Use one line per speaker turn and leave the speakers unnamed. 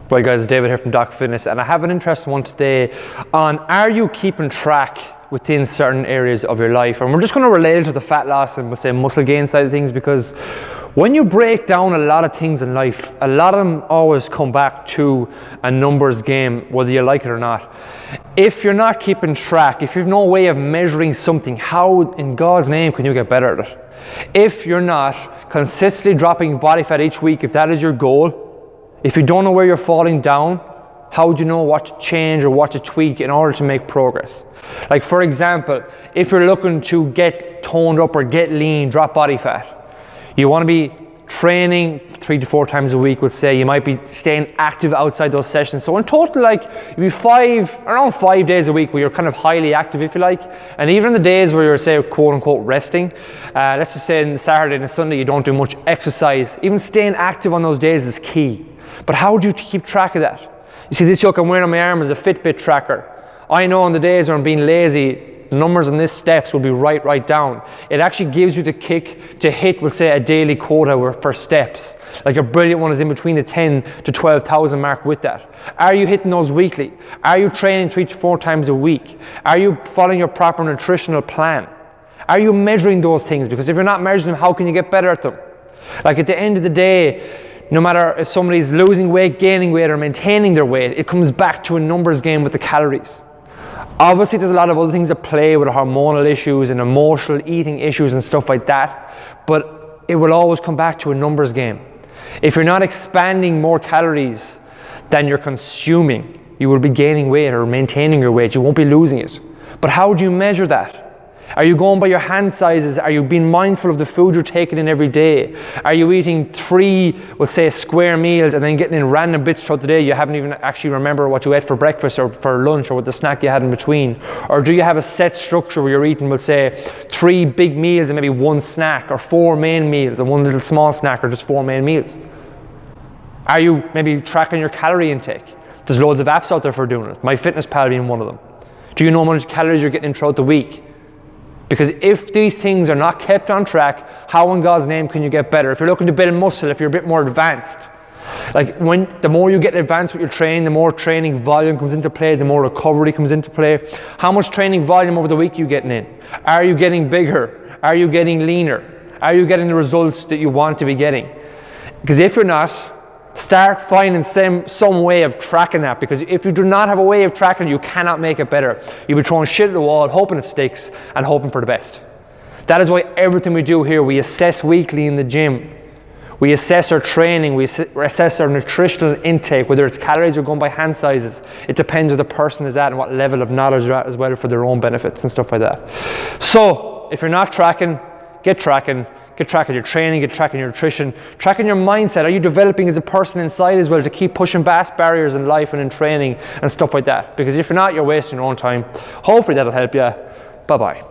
Well guys, David here from Doc Fitness, and I have an interesting one today on, are you keeping track within certain areas of your life? And we're just going to relate it to the fat loss and we'll say muscle gain side of things, because when you break down a lot of things in life, a lot of them always come back to a numbers game, whether you like it or not. If you're not keeping track, if you've no way of measuring something, how in God's name can you get better at it? If you're not consistently dropping body fat each week, if that is your goal, if you don't know where you're falling down, how would you know what to change or what to tweak in order to make progress? Like for example, if you're looking to get toned up or get lean, drop body fat, you want to be training 3 to 4 times a week, would say. You might be staying active outside those sessions. So in total, like you'd be around 5 days a week where you're kind of highly active, if you like. And even the days where you're, say, quote unquote resting, let's just say on the Saturday and the Sunday you don't do much exercise, even staying active on those days is key. But how do you keep track of that? You see, this yoke I'm wearing on my arm is a Fitbit tracker. I know on the days where I'm being lazy, the numbers on these steps will be right down. It actually gives you the kick to hit, we'll say, a daily quota for steps. Like a brilliant one is in between the 10 to 12,000 mark with that. Are you hitting those weekly? Are you training 3 to 4 times a week? Are you following your proper nutritional plan? Are you measuring those things? Because if you're not measuring them, how can you get better at them? Like at the end of the day, no matter if somebody's losing weight, gaining weight, or maintaining their weight, it comes back to a numbers game with the calories. Obviously, there's a lot of other things at play with hormonal issues and emotional eating issues and stuff like that, but it will always come back to a numbers game. If you're not expanding more calories than you're consuming, you will be gaining weight or maintaining your weight. You won't be losing it. But how do you measure that? Are you going by your hand sizes? Are you being mindful of the food you're taking in every day? Are you eating 3, let's say, square meals and then getting in random bits throughout the day? You haven't even actually remember what you ate for breakfast or for lunch or what the snack you had in between. Or do you have a set structure where you're eating, let's say, 3 big meals and maybe 1 snack, or 4 main meals and 1 little small snack, or just 4 main meals? Are you maybe tracking your calorie intake? There's loads of apps out there for doing it. MyFitnessPal being one of them. Do you know how much calories you're getting in throughout the week? Because if these things are not kept on track, how in God's name can you get better? If you're looking to build muscle, if you're a bit more advanced, like the more you get advanced with your training, the more training volume comes into play, the more recovery comes into play. How much training volume over the week are you getting in? Are you getting bigger? Are you getting leaner? Are you getting the results that you want to be getting? Because if you're not, start finding some way of tracking that, because if you do not have a way of tracking it, you cannot make it better. You'll be throwing shit at the wall, hoping it sticks and hoping for the best. That is why everything we do here, we assess weekly in the gym. We assess our training, we assess our nutritional intake, whether it's calories or going by hand sizes. It depends where the person is at and what level of knowledge they're at as well, for their own benefits and stuff like that. So if you're not tracking, get tracking. Get track of your training, get track of your nutrition, tracking your mindset. Are you developing as a person inside as well to keep pushing past barriers in life and in training and stuff like that? Because if you're not, you're wasting your own time. Hopefully that'll help you. Bye-bye.